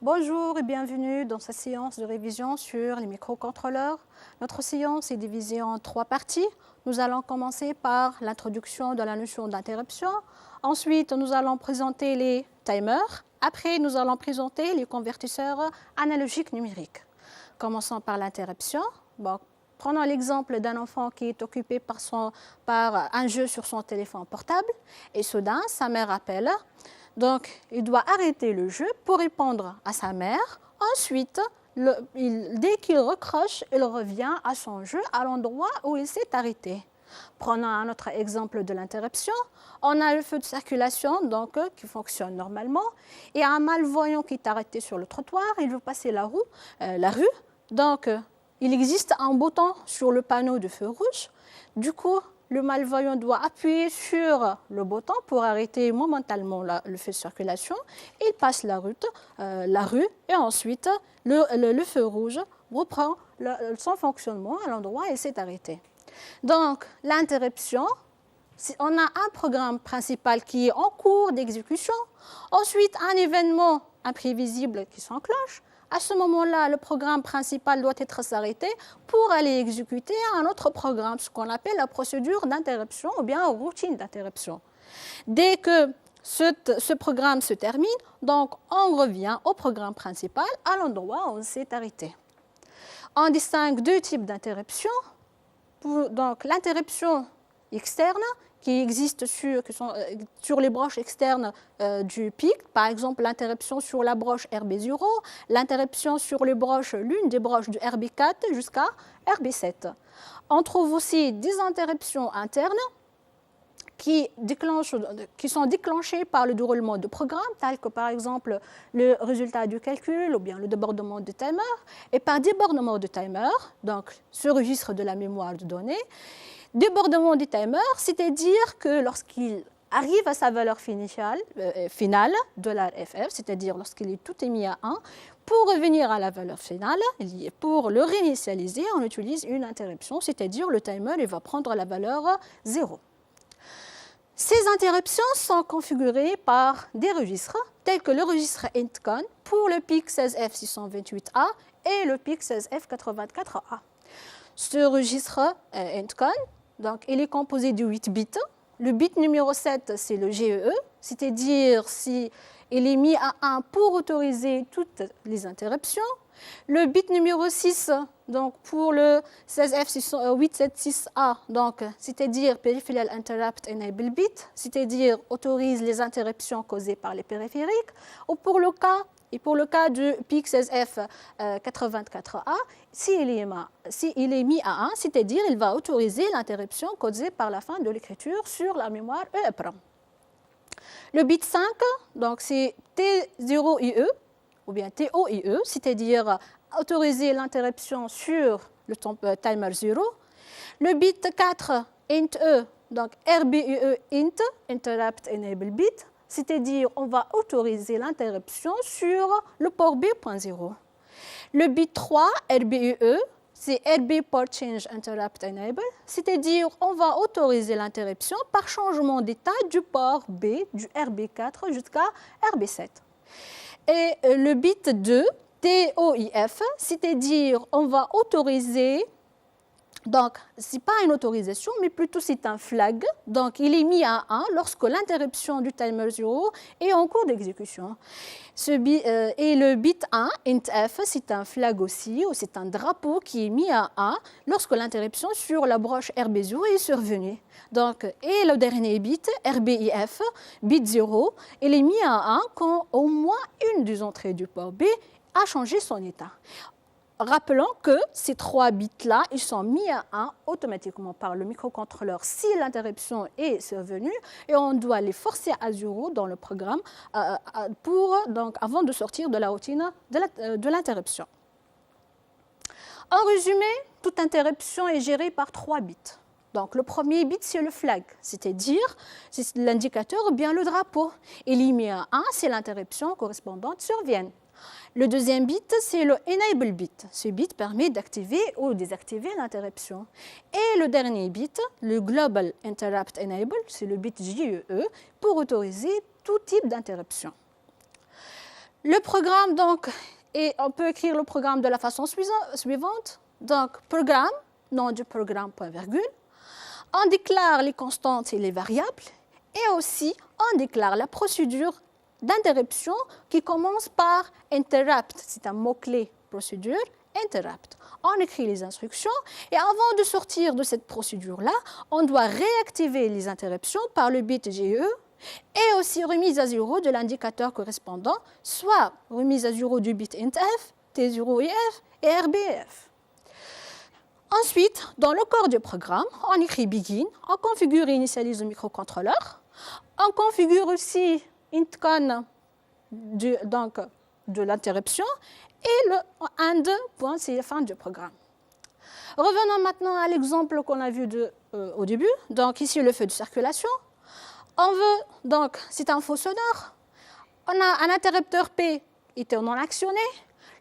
Bonjour et bienvenue dans cette séance de révision sur les microcontrôleurs. Notre séance est divisée en 3 parties. Nous allons commencer par l'introduction de la notion d'interruption. Ensuite, nous allons présenter les timers. Après, nous allons présenter les convertisseurs analogiques numériques. Commençons par l'interruption. Prenons l'exemple d'un enfant qui est occupé par un jeu sur son téléphone portable et soudain, sa mère appelle. Donc, il doit arrêter le jeu pour répondre à sa mère. Ensuite, dès qu'il recroche, il revient à son jeu, à l'endroit où il s'est arrêté. Prenons un autre exemple de l'interruption. On a le feu de circulation qui fonctionne normalement et un malvoyant qui est arrêté sur le trottoir. Il veut passer la rue. Donc, il existe un bouton sur le panneau de feu rouge. Du coup, le malvoyant doit appuyer sur le bouton pour arrêter momentanément le feu de circulation. Il passe la rue et ensuite le feu rouge reprend son fonctionnement à l'endroit où il s'est arrêté. Donc, l'interruption, on a un programme principal qui est en cours d'exécution, ensuite un événement imprévisible qui s'enclenche. À ce moment-là, le programme principal doit être arrêté pour aller exécuter un autre programme, ce qu'on appelle la procédure d'interruption ou bien routine d'interruption. Dès que ce programme se termine, donc on revient au programme principal à l'endroit où on s'est arrêté. On distingue deux types d'interruptions. Donc l'interruption externe qui existe sur les broches externes du PIC, par exemple l'interruption sur la broche RB0, l'interruption sur l'une des broches du RB4 jusqu'à RB7. On trouve aussi des interruptions internes qui sont déclenchées par le déroulement de programme, tels que par exemple le résultat du calcul ou bien le débordement de timer. Et par débordement de timer, donc ce registre de la mémoire de données, débordement du timer, c'est-à-dire que lorsqu'il arrive à sa valeur finale de la FF, c'est-à-dire lorsqu'il tout est mis à 1, pour revenir à la valeur finale, pour le réinitialiser, on utilise une interruption, c'est-à-dire le timer il va prendre la valeur 0. Ces interruptions sont configurées par des registres, tels que le registre INTCON pour le PIC 16F628A et le PIC 16F84A. Ce registre INTCON, donc, il est composé de 8 bits. Le bit numéro 7, c'est le GEE, c'est-à-dire si il est mis à 1 pour autoriser toutes les interruptions. Le bit numéro 6, donc pour le 16F876A, c'est-à-dire Peripheral Interrupt Enable Bit, c'est-à-dire autorise les interruptions causées par les périphériques. Ou pour le cas du PIC 16F84A, s'il est mis à 1, c'est-à-dire il va autoriser l'interruption causée par la fin de l'écriture sur la mémoire EEPROM. Le bit 5, donc c'est T0IE, ou bien TOIE, c'est-à-dire autoriser l'interruption sur le timer 0. Le bit 4, INT-E, donc RBUE INT, Interrupt Enable Bit, c'est-à-dire on va autoriser l'interruption sur le port B.0. Le bit 3, RBUE, c'est RB Port Change Interrupt Enable, c'est-à-dire on va autoriser l'interruption par changement d'état du port B, du RB4 jusqu'à RB7. Et le bit 2, TOIF, c'est-à-dire on va autoriser, donc ce n'est pas une autorisation, mais plutôt c'est un flag, donc il est mis à 1 lorsque l'interruption du timer 0 est en cours d'exécution. Et le bit 1, INTF, c'est un flag aussi, ou c'est un drapeau qui est mis à 1 lorsque l'interruption sur la broche RB0 est survenue. Donc, et le dernier bit, RBIF, bit 0, il est mis à 1 quand au moins une des entrées du port B a changé son état. Rappelons que ces 3 bits-là, ils sont mis à 1 automatiquement par le microcontrôleur si l'interruption est survenue et on doit les forcer à 0 dans le programme avant de sortir de la routine de l'interruption. En résumé, toute interruption est gérée par 3 bits. Donc, le premier bit, c'est le flag, c'est-à-dire c'est l'indicateur ou bien le drapeau. Il est mis à 1 si l'interruption correspondante survient. Le deuxième bit, c'est le enable bit. Ce bit permet d'activer ou désactiver l'interruption. Et le dernier bit, le global interrupt enable, c'est le bit JEE pour autoriser tout type d'interruption. Le programme, donc, et on peut écrire le programme de la façon suivante. Donc, programme, nom du programme, point virgule. On déclare les constantes et les variables. Et aussi, on déclare la procédure d'interruption qui commence par interrupt. C'est un mot-clé, procédure, interrupt. On écrit les instructions et avant de sortir de cette procédure-là, on doit réactiver les interruptions par le bit GE et aussi remise à 0 de l'indicateur correspondant, soit remise à 0 du bit INTF, T0IF et RBF. Ensuite, dans le corps du programme, on écrit begin, on configure et initialise le microcontrôleur, on configure aussi intcon de l'interruption et le end, point, c'est la fin du programme. Revenons maintenant à l'exemple qu'on a vu au début. Donc ici, le feu de circulation. On veut, donc, c'est un faux sonore. On a un interrupteur P était non actionné.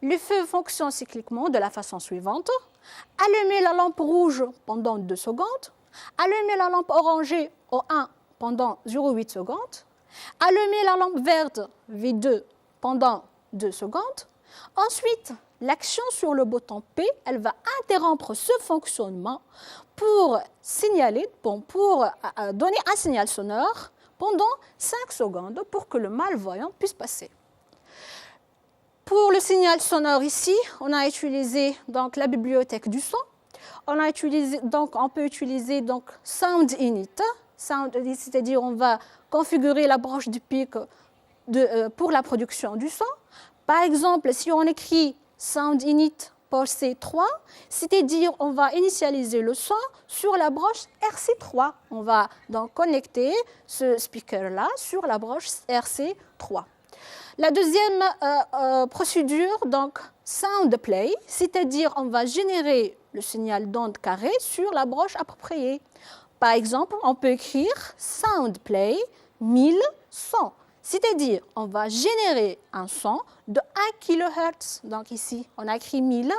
Le feu fonctionne cycliquement de la façon suivante. Allumer la lampe rouge pendant 2 secondes. Allumer la lampe orangée au 1 pendant 0,8 secondes. Allumer la lampe verte V2 pendant 2 secondes. Ensuite, l'action sur le bouton P, elle va interrompre ce fonctionnement pour signaler, pour donner un signal sonore pendant 5 secondes pour que le malvoyant puisse passer. Pour le signal sonore ici, on a utilisé donc, la bibliothèque du son. On peut utiliser donc, Sound Init. Sound Init, c'est-à-dire on va configurer la branche du pic pour la production du son. Par exemple, si on écrit Sound Init port C3, c'est-à-dire on va initialiser le son sur la branche RC3. On va donc connecter ce speaker-là sur la branche RC3. La deuxième procédure, donc Sound Play, c'est-à-dire on va générer le signal d'onde carrée sur la branche appropriée. Par exemple, on peut écrire Sound Play 1100. C'est-à-dire, on va générer un son de 1 kHz. Donc ici, on a écrit 1000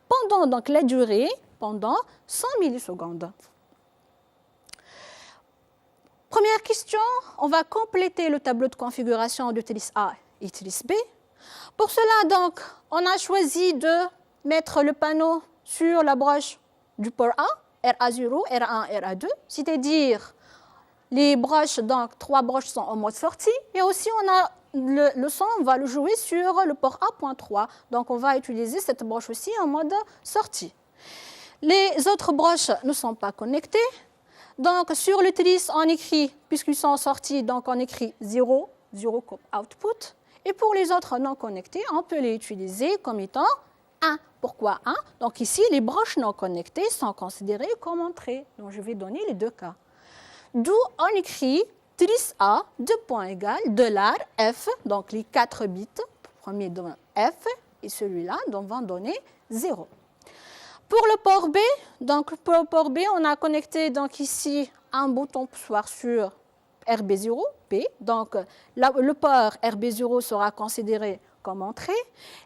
pendant donc, la durée, pendant 100 millisecondes. Première question, on va compléter le tableau de configuration de Tris A et Tris B. Pour cela, donc, on a choisi de mettre le panneau sur la broche du port A, RA0, RA1, RA2, c'est-à-dire les broches, donc 3 broches sont en mode sortie et aussi on a le son, on va le jouer sur le port A.3. Donc on va utiliser cette broche aussi en mode sortie. Les autres broches ne sont pas connectées. Donc sur le Tris, on écrit, puisqu'ils sont sortis, donc on écrit 0, 0 comme output. Et pour les autres non connectés, on peut les utiliser comme étant 1. Pourquoi 1? Donc ici, les broches non connectées sont considérées comme entrées. Donc je vais donner les deux cas. D'où on écrit Tris A, $F, donc les 4 bits, premier donne F, et celui-là va donner 0. Pour le port B, donc pour le port B, on a connecté donc ici un bouton poussoir sur RB0, P, donc le port RB0 sera considéré comme entrée.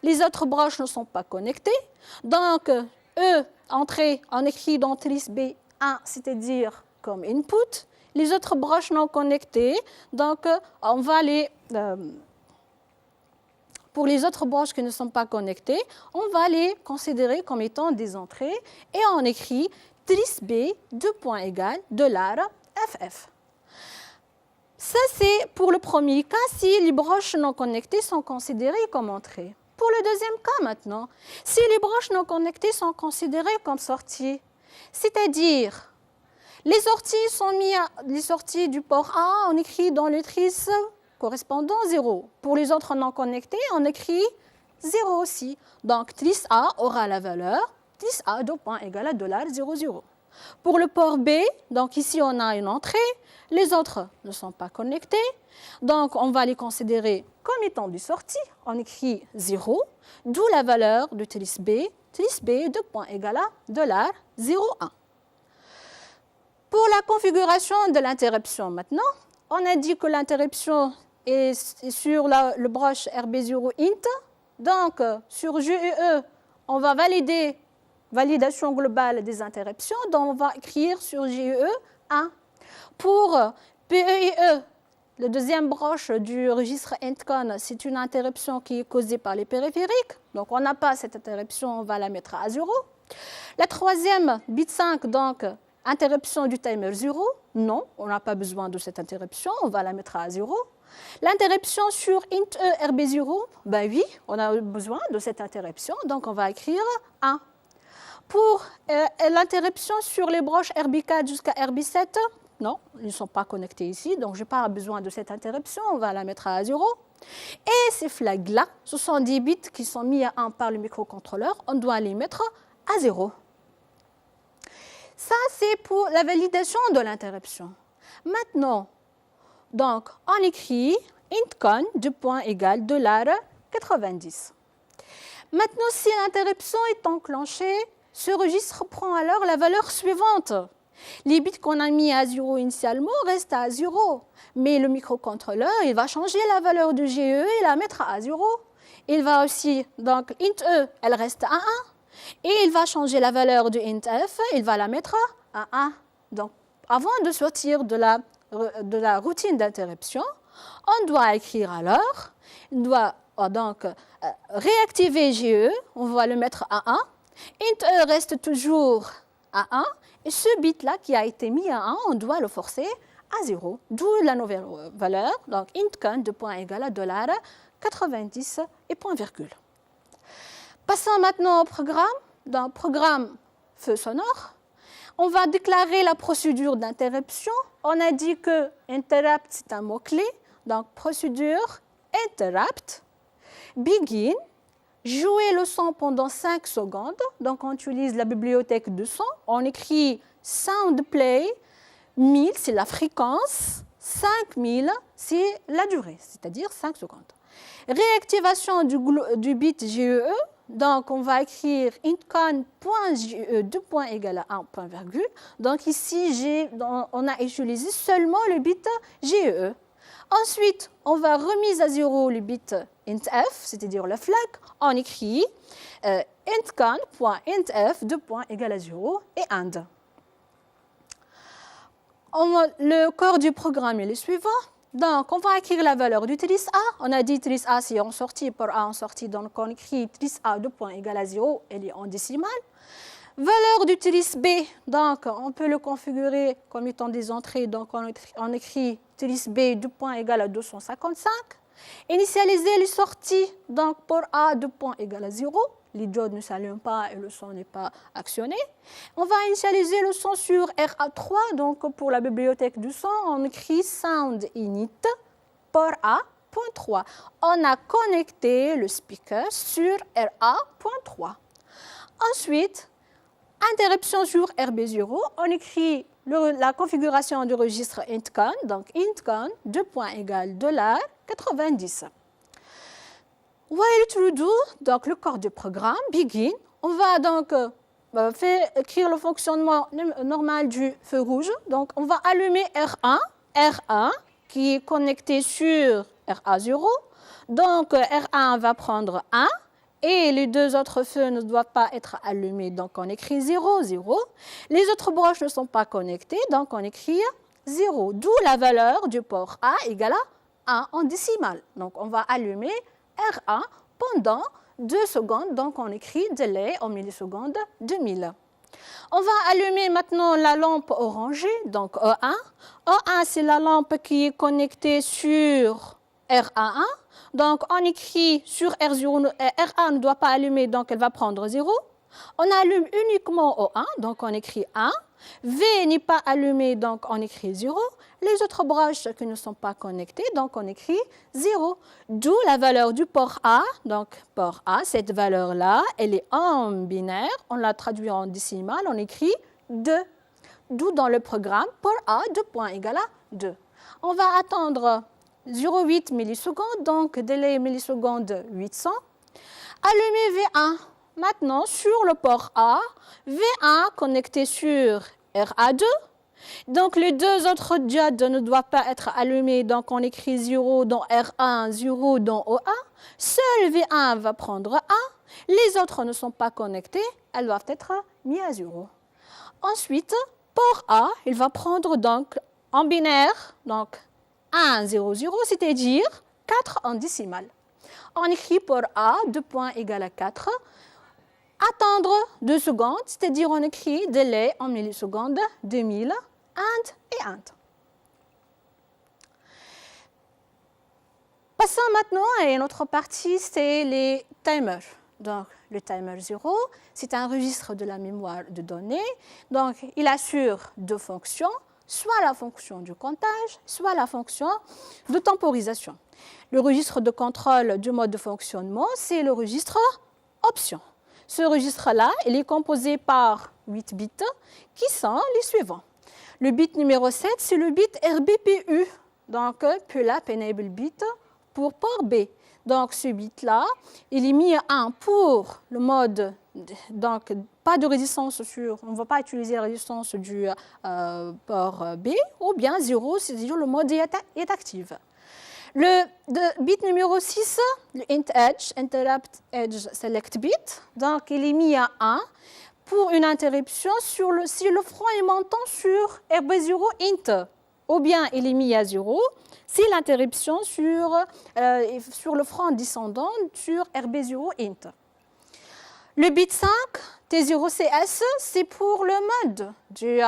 Les autres broches ne sont pas connectées, donc entrée, on écrit dans Tris B 1, c'est-à-dire comme input. Les autres broches non connectées, donc on va pour les autres broches qui ne sont pas connectées, on va les considérer comme étant des entrées et on écrit Tris B, $FF. Ça, c'est pour le premier cas si les broches non connectées sont considérées comme entrées. Pour le deuxième cas maintenant, si les broches non connectées sont considérées comme sorties, c'est-à-dire les sorties du port A, on écrit dans le Tris correspondant 0. Pour les autres non connectés, on écrit 0 aussi. Donc, Tris A aura la valeur Tris A égale à $0,0. Pour le port B, donc ici on a une entrée, les autres ne sont pas connectés, donc on va les considérer comme étant des sorties. On écrit 0, d'où la valeur de Tris B égale à $0,1. Pour la configuration de l'interruption maintenant, on a dit que l'interruption est sur le broche RB0 int. Donc, sur GEE, on va valider validation globale des interruptions. Donc, on va écrire sur GEE 1. Pour PEIE, la deuxième broche du registre INTCON, c'est une interruption qui est causée par les périphériques. Donc, on n'a pas cette interruption, on va la mettre à 0. La troisième, bit 5, donc, interruption du timer 0. Non, on n'a pas besoin de cette interruption, on va la mettre à 0. L'interruption sur int e RB0, ben oui, on a besoin de cette interruption, donc on va écrire 1. Pour l'interruption sur les broches RB4 jusqu'à RB7, non, ils ne sont pas connectés ici, donc je n'ai pas besoin de cette interruption, on va la mettre à 0. Et ces flags-là, ce sont des bits qui sont mis à 1 par le microcontrôleur, on doit les mettre à 0. Ça, c'est pour la validation de l'interruption. Maintenant, donc, on écrit intcon $90. Maintenant, si l'interruption est enclenchée, ce registre prend alors la valeur suivante. Les bits qu'on a mis à 0 initialement restent à 0. Mais le microcontrôleur, il va changer la valeur de GE et la mettre à 0. Il va aussi, donc, int E, elle reste à 1. Et il va changer la valeur de int F, il va la mettre à 1. Donc, avant de sortir de la routine d'interruption, on doit écrire alors, on doit donc réactiver GE, on va le mettre à 1. Int E reste toujours à 1. Et ce bit-là qui a été mis à 1, on doit le forcer à 0. D'où la nouvelle valeur, donc intcon $90 et point virgule. Passons maintenant au programme. Dans le programme feu sonore, on va déclarer la procédure d'interruption. On a dit que interrupt, c'est un mot-clé. Donc, procédure interrupt, begin, jouer le son pendant 5 secondes. Donc, on utilise la bibliothèque de son. On écrit sound play, 1000, c'est la fréquence, 5000, c'est la durée, c'est-à-dire 5 secondes. Réactivation du bit GEE. Donc, on va écrire intcon.GE à 1 point virgule. Donc, ici, on a utilisé seulement le bit GE. Ensuite, on va remise à 0 le bit intf, c'est-à-dire le flag. On écrit intcon.intf à 0 et AND. Le corps du programme est le suivant. Donc, on va écrire la valeur du tris A. On a dit tris A, c'est en sortie, pour A en sortie. Donc, on écrit tris A à 0, elle est en décimale. Valeur du tris B, donc, on peut le configurer comme étant des entrées. Donc, on écrit tris B à 255. Initialiser les sorties, donc, pour A à 0. Les diodes ne s'allument pas et le son n'est pas actionné. On va initialiser le son sur RA3, donc pour la bibliothèque du son, on écrit sound init port A.3. On a connecté le speaker sur RA.3. Ensuite, interruption sur RB0, on écrit la configuration du registre intcon, donc intcon $90. While true do, donc le corps du programme, begin, on va donc écrire le fonctionnement normal du feu rouge. Donc, on va allumer R1 qui est connecté sur RA0. Donc, R1 va prendre 1 et les deux autres feux ne doivent pas être allumés. Donc, on écrit 0, 0. Les autres broches ne sont pas connectées, donc on écrit 0. D'où la valeur du port A égale à 1 en décimale. Donc, on va allumer R1 pendant 2 secondes, donc on écrit délai en millisecondes 2000. On va allumer maintenant la lampe orangée, donc E1. E1, c'est la lampe qui est connectée sur RA1. Donc on écrit sur R0, R1 ne doit pas allumer, donc elle va prendre 0. On allume uniquement O1, donc on écrit 1. V n'est pas allumé, donc on écrit 0. Les autres broches qui ne sont pas connectées, donc on écrit 0. D'où la valeur du port A. Donc port A, cette valeur-là, elle est en binaire. On la traduit en décimale, on écrit 2. D'où dans le programme, port A, 2. On va attendre 0,8 millisecondes, donc délai millisecondes 800. Allumer V1. Maintenant, sur le port A, V1 connecté sur RA2. Donc, les deux autres diodes ne doivent pas être allumés. Donc, on écrit 0 dans R1, 0 dans O1. Seul V1 va prendre 1. Les autres ne sont pas connectés. Elles doivent être mises à 0. Ensuite, port A, il va prendre donc en binaire, donc 1, 0, 0, c'est-à-dire 4 en décimale. On écrit pour A, 2 points égale à 4. Attendre 2 secondes, c'est-à-dire on écrit délai en millisecondes, 2000, and et and. Passons maintenant à une autre partie, c'est les timers. Donc, le timer 0, c'est un registre de la mémoire de données. Donc, il assure deux fonctions, soit la fonction du comptage, soit la fonction de temporisation. Le registre de contrôle du mode de fonctionnement, c'est le registre option. Ce registre-là, il est composé par 8 bits qui sont les suivants. Le bit numéro 7, c'est le bit RBPU, donc Pull Up Enable Bit pour port B. Donc ce bit-là, il est mis à 1 pour le mode, donc pas de résistance sur, on ne va pas utiliser la résistance du port B, ou bien 0, c'est-à-dire le mode est actif. Le bit numéro 6, le int edge, interrupt edge select bit, donc il est mis à 1 pour une interruption si le front est montant sur RB0 int, ou bien il est mis à 0 si l'interruption sur le front descendant sur RB0 int. Le bit 5, T0CS, c'est pour le mode du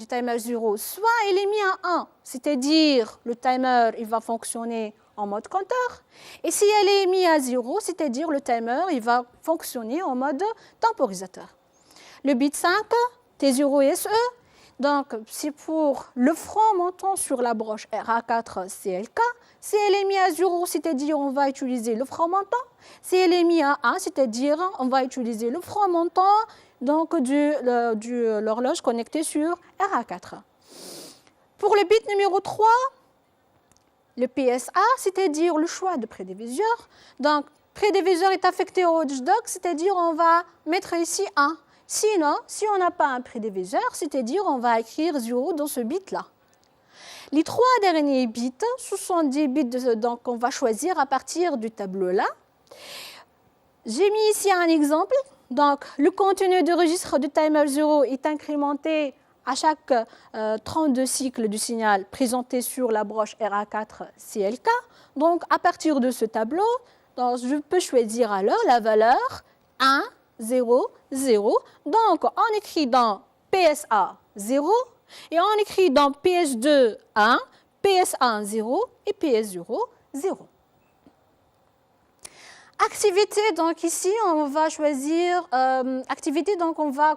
timer 0. Soit il est mis à 1, c'est-à-dire le timer il va fonctionner en mode compteur. Et si elle est mise à 0, c'est-à-dire le timer il va fonctionner en mode temporisateur. Le bit 5, T0SE, donc c'est pour le front montant sur la broche RA4 CLK. Si elle est mise à 0, c'est-à-dire on va utiliser le front montant. Si elle est mise à 1, c'est-à-dire on va utiliser le front montant donc de l'horloge connectée sur RA4. Pour le bit numéro 3, le PSA, c'est-à-dire le choix de prédiviseur. Donc, prédiviseur est affecté au watchdog, c'est-à-dire on va mettre ici 1. Sinon, si on n'a pas un prédiviseur, c'est-à-dire on va écrire 0 dans ce bit-là. Les 3 derniers bits, ce sont des bits donc on va choisir à partir du tableau-là. J'ai mis ici un exemple. Donc, le contenu du registre du timer 0 est incrémenté à chaque 32 cycles du signal présenté sur la broche RA4 CLK. Donc, à partir de ce tableau, donc, je peux choisir alors la valeur 1, 0, 0. Donc, on écrit dans PSA 0 et on écrit dans PS2 1, PS1 0 et PS0 0. Activité, donc ici, on va choisir activité, donc on va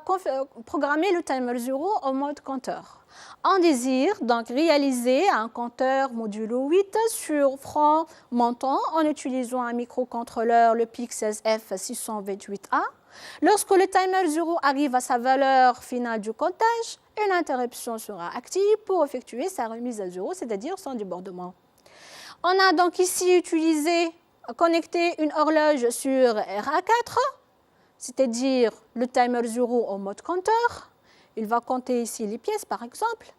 programmer le timer 0 en mode compteur. On désire donc réaliser un compteur modulo 8 sur front montant en utilisant un microcontrôleur, le PIC16F628A. Lorsque le timer 0 arrive à sa valeur finale du comptage, une interruption sera active pour effectuer sa remise à 0, c'est-à-dire son débordement. On a donc ici connecté une horloge sur RA4, c'est-à-dire le timer 0 en mode compteur. Il va compter ici les pièces, par exemple.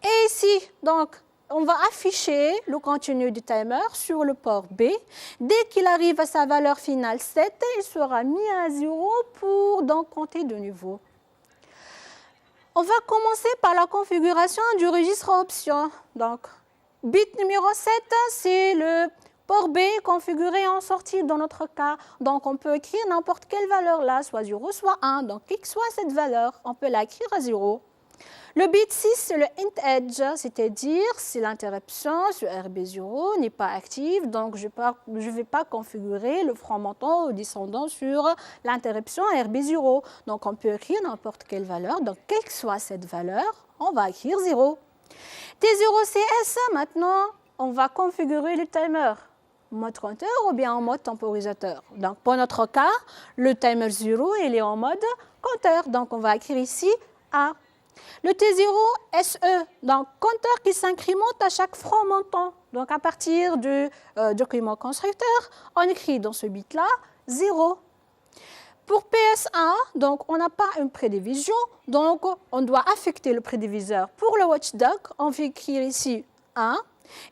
Et ici, donc, on va afficher le contenu du timer sur le port B. Dès qu'il arrive à sa valeur finale 7, il sera mis à 0 pour donc compter de nouveau. On va commencer par la configuration du registre option. Donc, bit numéro 7, c'est le port B configuré en sortie dans notre cas. Donc, on peut écrire n'importe quelle valeur là, soit 0, soit 1. Donc, quelle que soit cette valeur, on peut l'écrire à 0. Le bit 6, c'est le int edge, c'est-à-dire si l'interruption sur RB0 n'est pas active, donc je ne vais pas configurer le front montant ou descendant sur l'interruption RB0. Donc, on peut écrire n'importe quelle valeur. Donc, quelle que soit cette valeur, on va écrire 0. T0CS, maintenant, on va configurer le timer en mode compteur ou bien en mode temporisateur. Donc, pour notre cas, le timer 0, il est en mode compteur. Donc, on va écrire ici A. Le T0SE, donc compteur qui s'incrémente à chaque front montant. Donc, à partir du document constructeur, on écrit dans ce bit-là 0. Pour PS1, donc, on n'a pas une prédivision, donc on doit affecter le prédiviseur. Pour le watchdog, on va écrire ici 1.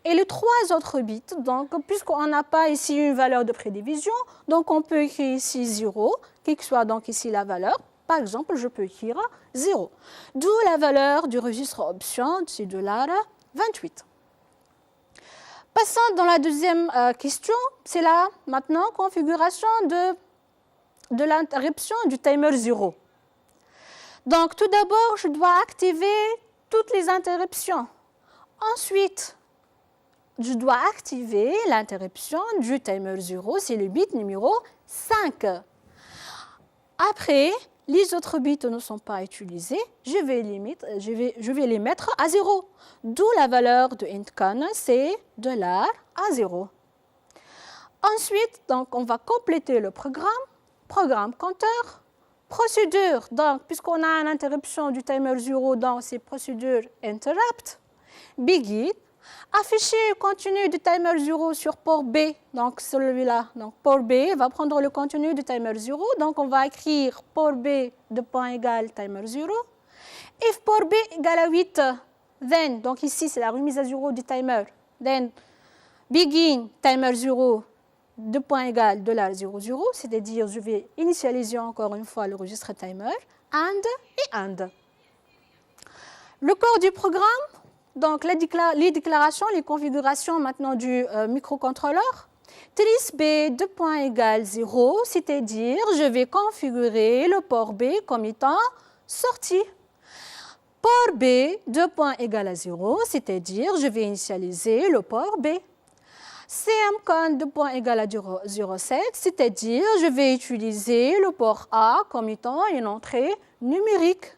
Et les 3 autres bits, donc, puisqu'on n'a pas ici une valeur de prédivision, donc on peut écrire ici 0, quelle que soit donc ici la valeur. Par exemple, je peux écrire 0. D'où la valeur du registre option, c'est $28. Passons dans la deuxième question, c'est la maintenant configuration de l'interruption du timer 0. Donc tout d'abord, je dois activer toutes les interruptions. Ensuite, je dois activer l'interruption du timer 0, c'est le bit numéro 5. Après, les autres bits ne sont pas utilisés, je vais les mettre à 0. D'où la valeur de intcon, c'est $A0. Ensuite, donc, on va compléter le programme compteur, procédure. Donc, puisqu'on a une interruption du timer 0 dans ces procédures interrupt, begin, afficher le contenu du timer 0 sur port B, donc celui-là. Donc, port B va prendre le contenu du timer 0. Donc, on va écrire port B de point égal timer 0. If port B égale à 8, then, donc ici, c'est la remise à 0 du timer. Then, begin timer 0 de point égal $0,0, c'est-à-dire je vais initialiser encore une fois le registre timer, and. Le corps du programme, donc les déclarations, les configurations maintenant du microcontrôleur. Tris B de point égal 0, c'est-à-dire je vais configurer le port B comme étant sortie. Port B de point égal à 0, c'est-à-dire je vais initialiser le port B. CMCON de point égal à 0,7, c'est-à-dire je vais utiliser le port A comme étant une entrée numérique.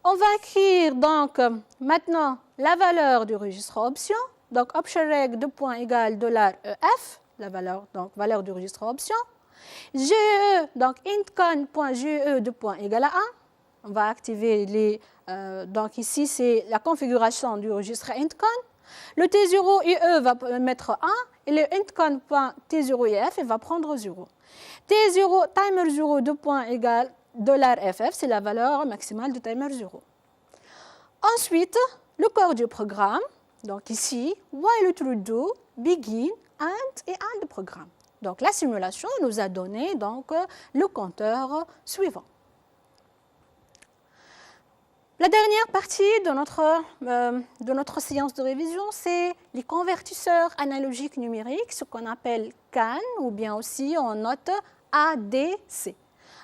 On va écrire donc maintenant la valeur du registre option. Donc optionreg de point égal $EF, la valeur du registre option. GE, donc intcon.ge de point égal à 1. On va activer donc ici c'est la configuration du registre intcon. Le T0IE va mettre 1 et le intcon.T0IF va prendre 0. T0, timer 0 de point égal $FF, c'est la valeur maximale du timer 0. Ensuite, le corps du programme, donc ici, while true do, begin, and programme. Donc la simulation nous a donné donc, le compteur suivant. La dernière partie de notre séance de révision, c'est les convertisseurs analogiques numériques, ce qu'on appelle CAN, ou bien aussi on note ADC.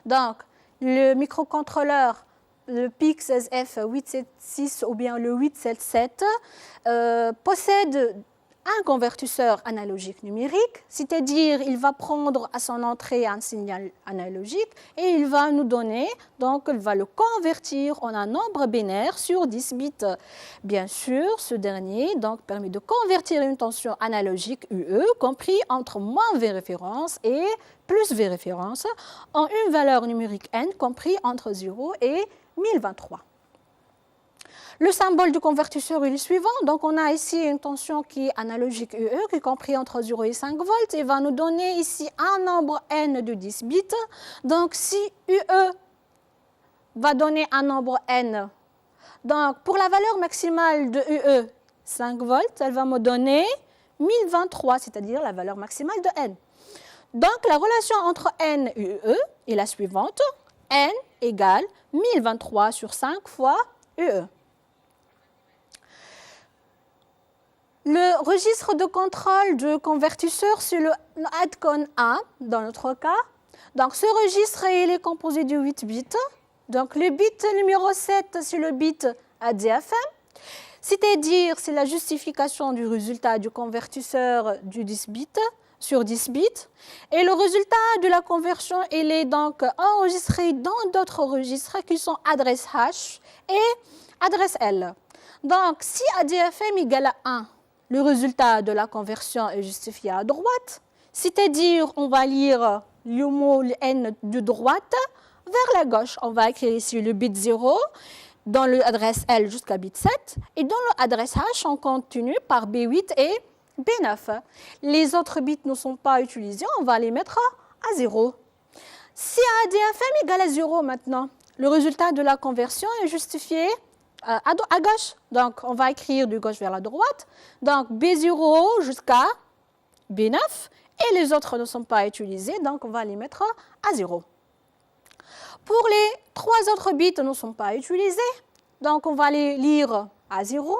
Donc, le microcontrôleur, le PIC16F876 ou bien le 877, possède un convertisseur analogique numérique, c'est-à-dire il va prendre à son entrée un signal analogique et il va nous donner, donc il va le convertir en un nombre binaire sur 10 bits. Bien sûr, ce dernier donc, permet de convertir une tension analogique UE, compris entre moins V référence et plus V référence, en une valeur numérique n, compris entre 0 et 1023. Le symbole du convertisseur est le suivant. Donc, on a ici une tension qui est analogique UE, qui est compris entre 0 et 5 volts, et va nous donner ici un nombre n de 10 bits. Donc, si UE va donner un nombre n, donc pour la valeur maximale de UE, 5 volts, elle va me donner 1023, c'est-à-dire la valeur maximale de n. Donc, la relation entre n et UE est la suivante. N égale 1023 sur 5 fois UE. Le registre de contrôle du convertisseur, c'est le ADCON A dans notre cas. Donc, ce registre il est composé de 8 bits. Donc, le bit numéro 7, c'est le bit ADFM. C'est-à-dire, c'est la justification du résultat du convertisseur du 10 bits sur 10 bits. Et le résultat de la conversion, il est donc enregistré dans d'autres registres qui sont adresse H et adresse L. Donc, si ADFM égale à 1, le résultat de la conversion est justifié à droite, c'est-à-dire on va lire le mot n de droite vers la gauche. On va écrire ici le bit 0 dans l'adresse L jusqu'à bit 7 et dans l'adresse H, on continue par B8 et B9. Les autres bits ne sont pas utilisés, on va les mettre à 0. Si ADFM égale à 0 maintenant, le résultat de la conversion est justifié à gauche. Donc, on va écrire de gauche vers la droite. Donc, B0 jusqu'à B9. Et les autres ne sont pas utilisés, donc on va les mettre à 0. Pour les 3 autres bits ne sont pas utilisés, donc on va les lire à 0.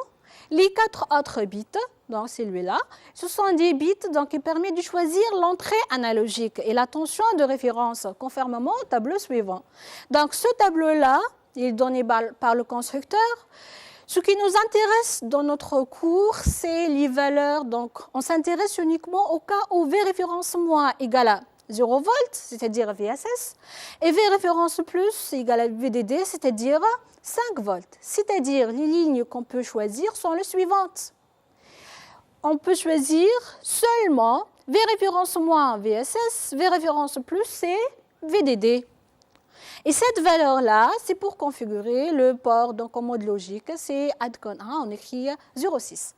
Les 4 autres bits, donc celui-là, ce sont des bits donc, qui permettent de choisir l'entrée analogique et la tension de référence, conformément au tableau suivant. Donc ce tableau-là, il est donné par le constructeur. Ce qui nous intéresse dans notre cours, c'est les valeurs. Donc, on s'intéresse uniquement au cas où V référence moins égale à 0 volts, c'est-à-dire VSS, et V référence plus égale à VDD, c'est-à-dire 5 volts. C'est-à-dire, les lignes qu'on peut choisir sont les suivantes. On peut choisir seulement V référence moins VSS, V référence plus c'est VDD. Et cette valeur-là, c'est pour configurer le port donc en mode logique, c'est ADCON 1, on écrit 0,6.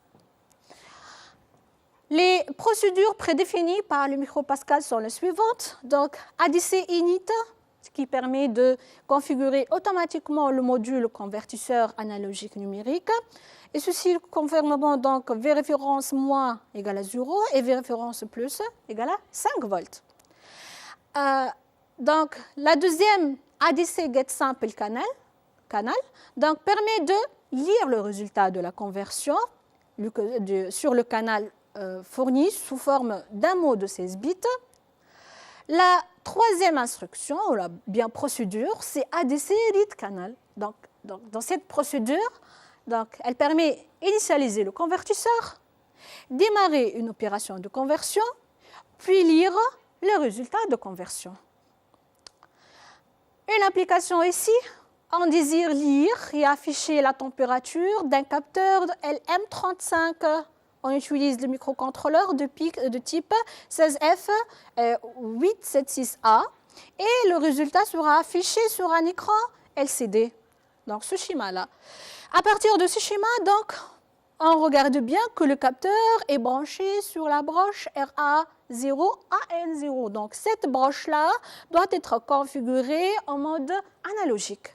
Les procédures prédéfinies par le micropascal sont les suivantes. Donc, ADC init, ce qui permet de configurer automatiquement le module convertisseur analogique numérique. Et ceci conformément donc V référence moins égale à 0 et V référence plus égale à 5 volts. Donc, la deuxième ADC getSample canal donc, permet de lire le résultat de la conversion sur le canal fourni sous forme d'un mot de 16 bits. La troisième instruction, ou la bien procédure, c'est ADC read canal. Donc, dans cette procédure, donc, elle permet d'initialiser le convertisseur, démarrer une opération de conversion, puis lire le résultat de conversion. Une application ici, on désire lire et afficher la température d'un capteur LM35. On utilise le microcontrôleur de type 16F876A et le résultat sera affiché sur un écran LCD. Donc ce schéma-là. À partir de ce schéma, donc, on regarde bien que le capteur est branché sur la broche RA0 AN0. Donc cette broche-là doit être configurée en mode analogique.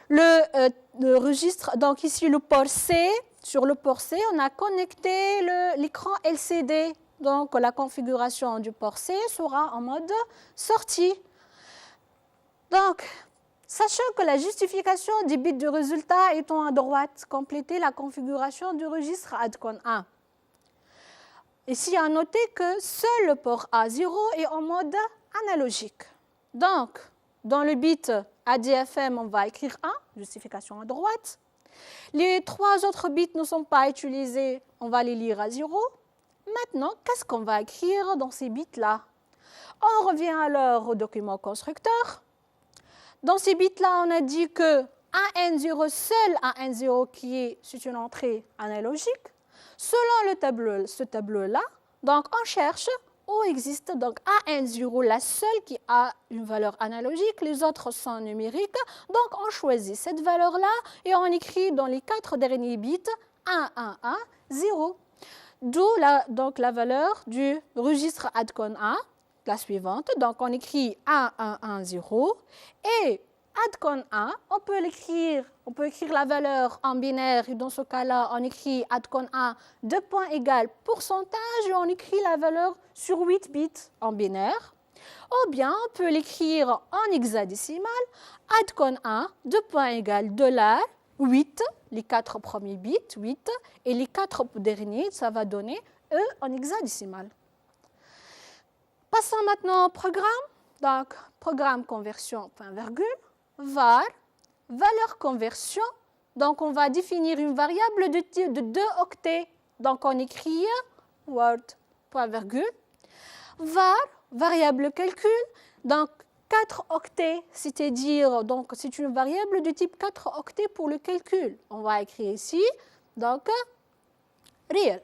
Le registre, donc ici le port C, sur le port C, on a connecté l'écran LCD. Donc la configuration du port C sera en mode sortie. Donc, sachant que la justification des bits de résultat étant à droite, complétez la configuration du registre ADCON 1. Ici, à noter que seul le port A0 est en mode analogique. Donc, dans le bit ADFM, on va écrire 1, justification à droite. Les 3 autres bits ne sont pas utilisés, on va les lire à 0. Maintenant, qu'est-ce qu'on va écrire dans ces bits-là? On revient alors au document constructeur. Dans ces bits-là, on a dit que AN0, seul AN0 qui est une entrée analogique. Selon ce tableau-là, donc on cherche où existe donc AN0, la seule qui a une valeur analogique, les autres sont numériques. Donc on choisit cette valeur-là et on écrit dans les 4 derniers bits 1, 1, 1, 0. D'où la valeur du registre ADCON 1, la suivante. Donc on écrit 1, 1, 1, 0 et ADCON 1, on peut écrire la valeur en binaire et dans ce cas-là, on écrit ADCON 1, 2 points égale pourcentage et on écrit la valeur sur 8 bits en binaire. Ou bien, on peut l'écrire en hexadécimal, ADCON 1, 2 points égale $, 8, les 4 premiers bits, 8, et les 4 derniers, ça va donner E en hexadécimal. Passons maintenant au programme. Donc, programme conversion, point virgule. Var, valeur conversion, donc on va définir une variable de type de 2 octets. Donc on écrit word, point virgule. Var, variable calcul, donc 4 octets, c'est-à-dire, donc c'est une variable de type 4 octets pour le calcul. On va écrire ici, donc, real.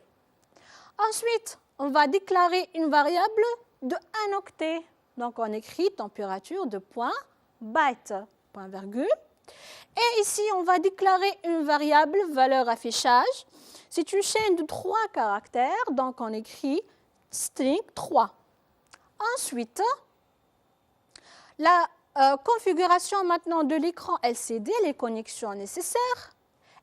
Ensuite, on va déclarer une variable de 1 octet. Donc on écrit température de point byte. Point virgule. Et ici, on va déclarer une variable valeur affichage. C'est une chaîne de 3 caractères, donc on écrit string 3. Ensuite, la configuration maintenant de l'écran LCD, les connexions nécessaires.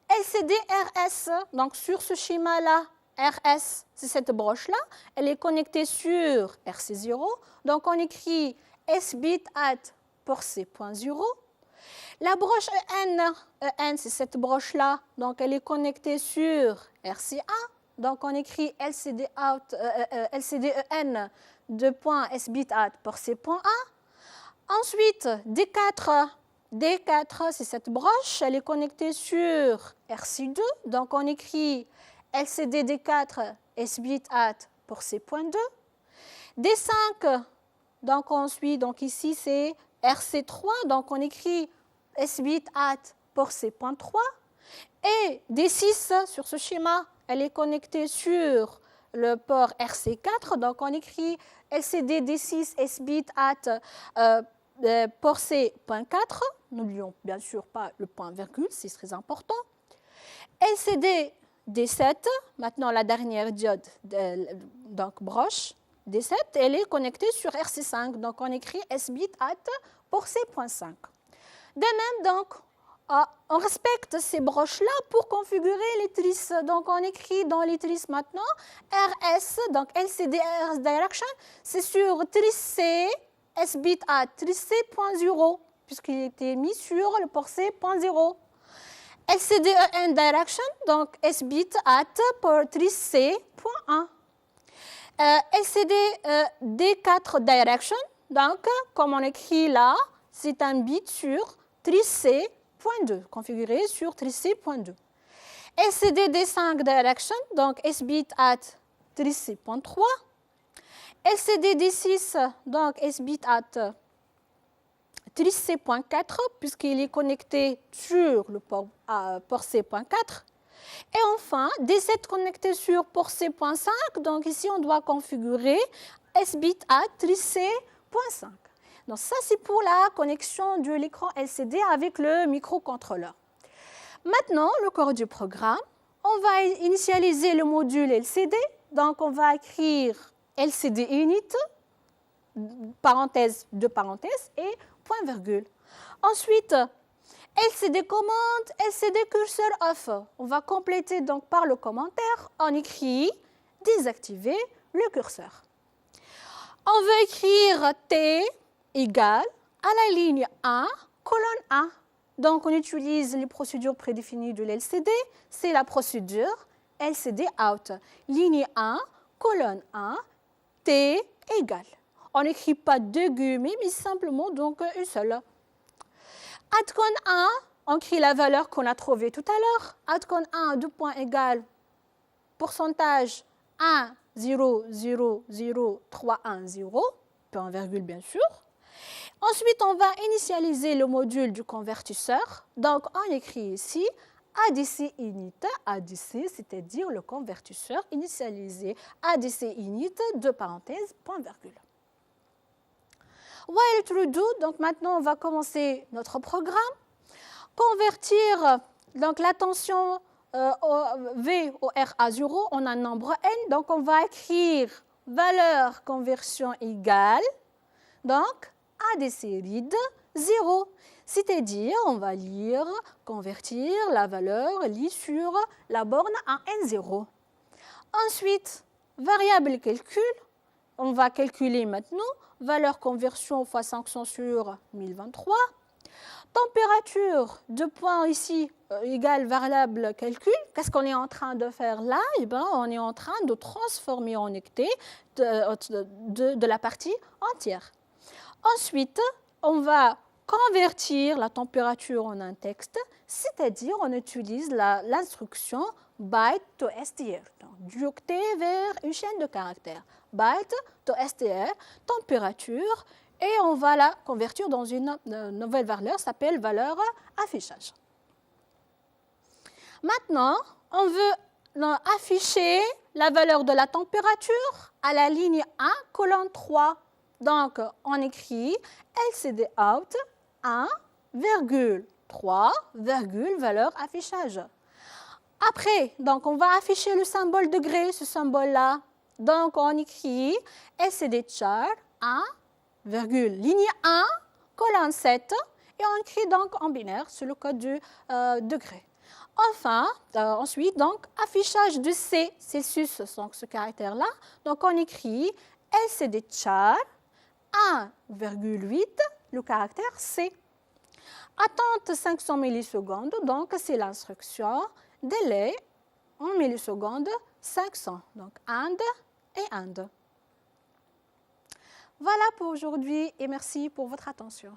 LCD RS, donc sur ce schéma-là, RS, c'est cette broche-là, elle est connectée sur RC0. Donc on écrit sbit at pour C.0. La broche EN c'est cette broche-là, donc elle est connectée sur RCA. Donc on écrit LCD EN de point S bit at pour C point A. Ensuite, D4 c'est cette broche, elle est connectée sur RC2. Donc on écrit LCD D4 S bit at pour C point 2. D5, donc on suit, donc ici c'est RC3, donc on écrit S bit at pour C.3. Et D6 sur ce schéma, elle est connectée sur le port RC4, donc on écrit LCD D6 S bit at pour C.4. N'oublions bien sûr pas le point virgule, c'est très important. LCD D7, maintenant la dernière diode, donc broche D7, elle est connectée sur RC5, donc on écrit S bit at pour C.5. De même, donc, on respecte ces broches-là pour configurer les trisses. Donc, on écrit dans les trisses maintenant RS, donc LCD RS Direction, c'est sur trisse C, S bit at trisse C.0, puisqu'il était mis sur le port C.0. LCD EN Direction, donc S bit at pour trisse C.1. LCD D4 Direction, donc, comme on écrit là, c'est un bit sur trisse C.2, configuré sur trisse C.2. LCD D5 Direction, donc S bit at trisse C.3. LCD D6, donc S bit at trisse C.4, puisqu'il est connecté sur le port C.4. Et enfin, D7 connecté sur port C.5, donc ici on doit configurer S bit at trisse C.5. Donc ça, c'est pour la connexion de l'écran LCD avec le microcontrôleur. Maintenant, le corps du programme, on va initialiser le module LCD. Donc, on va écrire LCD init, parenthèse, deux parenthèses, et point virgule. Ensuite, LCD commande, LCD cursor off. On va compléter donc par le commentaire. On écrit désactiver le curseur. On veut écrire T égale à la ligne 1, colonne 1. Donc, on utilise les procédures prédéfinies de l'LCD. C'est la procédure LCD out. Ligne 1, colonne 1, T égale. On n'écrit pas deux guillemets, mais simplement donc une seule. Adcon 1, on écrit la valeur qu'on a trouvée tout à l'heure. Adcon 1, 2 points égale pourcentage 1, 0, 0, 0, 3, 1, 0, point virgule bien sûr. Ensuite, on va initialiser le module du convertisseur. Donc, on écrit ici ADC init, ADC, c'est-à-dire le convertisseur initialisé ADC init, deux parenthèses, point virgule. While true do, donc maintenant, on va commencer notre programme. Convertir donc la tension V au RA0 en un nombre n. Donc, on va écrire valeur conversion égale, donc, ADC read 0. C'est-à-dire, on va lire, convertir la valeur lit sur la borne à N0. Ensuite, variable calcul, on va calculer maintenant valeur conversion fois 500 sur 1023. Température de point ici égale variable calcul. Qu'est-ce qu'on est en train de faire là? Eh bien, on est en train de transformer en hectare de la partie entière. Ensuite, on va convertir la température en un texte, c'est-à-dire on utilise l'instruction byte to str, donc du octet vers une chaîne de caractères. Byte to str, température, et on va la convertir dans une nouvelle valeur, s'appelle valeur affichage. Maintenant, on veut afficher la valeur de la température à la ligne 1, colonne 3. Donc, on écrit LCD out 1,3, valeur affichage. Après, donc, on va afficher le symbole degré, ce symbole-là. Donc, on écrit LCD char 1, ligne 1, colonne 7, et on écrit donc en binaire sur le code du degré. Enfin, ensuite, donc, affichage de C, Celsius, donc ce caractère-là. Donc, on écrit LCD char 1,8, le caractère C. Attente 500 millisecondes, donc c'est l'instruction. Délai en millisecondes 500. Donc AND et AND. Voilà pour aujourd'hui et merci pour votre attention.